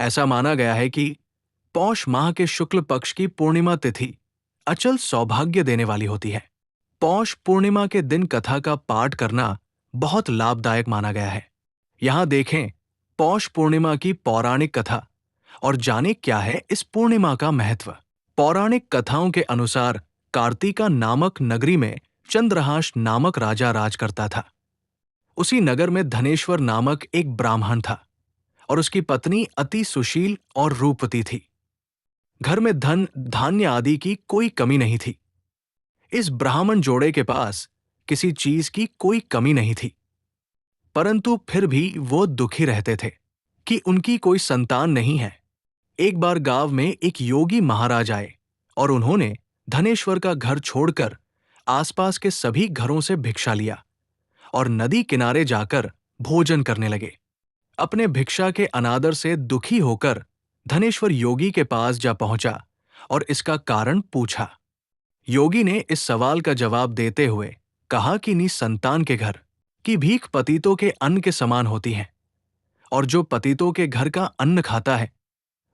ऐसा माना गया है कि पौष माह के शुक्ल पक्ष की पूर्णिमा तिथि अचल सौभाग्य देने वाली होती है। पौष पूर्णिमा के दिन कथा का पाठ करना बहुत लाभदायक माना गया है। यहाँ देखें पौष पूर्णिमा की पौराणिक कथा और जाने क्या है इस पूर्णिमा का महत्व। पौराणिक कथाओं के अनुसार कार्तिका नामक नगरी में चंद्रहास नामक राजा राज करता था। उसी नगर में धनेश्वर नामक एक ब्राह्मण था और उसकी पत्नी अति सुशील और रूपवती थी। घर में धन धान्य आदि की कोई कमी नहीं थी। इस ब्राह्मण जोड़े के पास किसी चीज की कोई कमी नहीं थी, परंतु फिर भी वो दुखी रहते थे कि उनकी कोई संतान नहीं है। एक बार गांव में एक योगी महाराज आए और उन्होंने धनेश्वर का घर छोड़कर आसपास के सभी घरों से भिक्षा लिया और नदी किनारे जाकर भोजन करने लगे। अपने भिक्षा के अनादर से दुखी होकर धनेश्वर योगी के पास जा पहुंचा और इसका कारण पूछा। योगी ने इस सवाल का जवाब देते हुए कहा कि निसंतान के घर की भीख पतितों के अन्न के समान होती है, और जो पतितों के घर का अन्न खाता है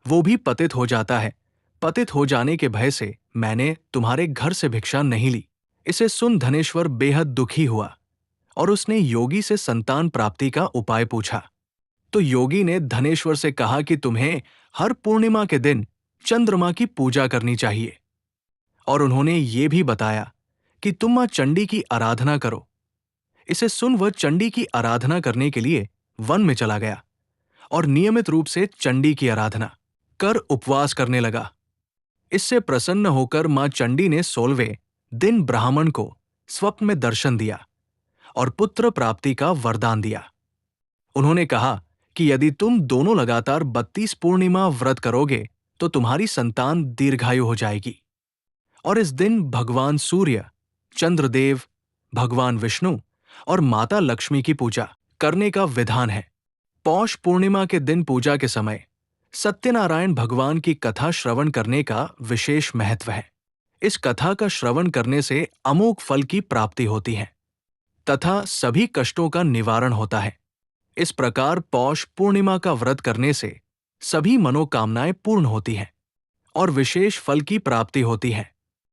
वो भी पतित हो जाता है। पतित हो जाने के भय से मैंने तुम्हारे घर से भिक्षा नहीं ली। इसे सुन धनेश्वर बेहद दुखी हुआ और उसने योगी से संतान प्राप्ति का उपाय पूछा। तो योगी ने धनेश्वर से कहा कि तुम्हें हर पूर्णिमा के दिन चंद्रमा की पूजा करनी चाहिए, और उन्होंने ये भी बताया कि तुम मां चंडी की आराधना करो। इसे सुन वह चंडी की आराधना करने के लिए वन में चला गया और नियमित रूप से चंडी की आराधना कर उपवास करने लगा। इससे प्रसन्न होकर मां चंडी ने 16वें दिन ब्राह्मण को स्वप्न में दर्शन दिया और पुत्र प्राप्ति का वरदान दिया। उन्होंने कहा कि यदि तुम दोनों लगातार 32 पूर्णिमा व्रत करोगे तो तुम्हारी संतान दीर्घायु हो जाएगी। और इस दिन भगवान सूर्य, चंद्रदेव, भगवान विष्णु और माता लक्ष्मी की पूजा करने का विधान है। पौष पूर्णिमा के दिन पूजा के समय सत्यनारायण भगवान की कथा श्रवण करने का विशेष महत्व है। इस कथा का श्रवण करने से अमोघ फल की प्राप्ति होती है तथा सभी कष्टों का निवारण होता है। इस प्रकार पौष पूर्णिमा का व्रत करने से सभी मनोकामनाएं पूर्ण होती हैं और विशेष फल की प्राप्ति होती है।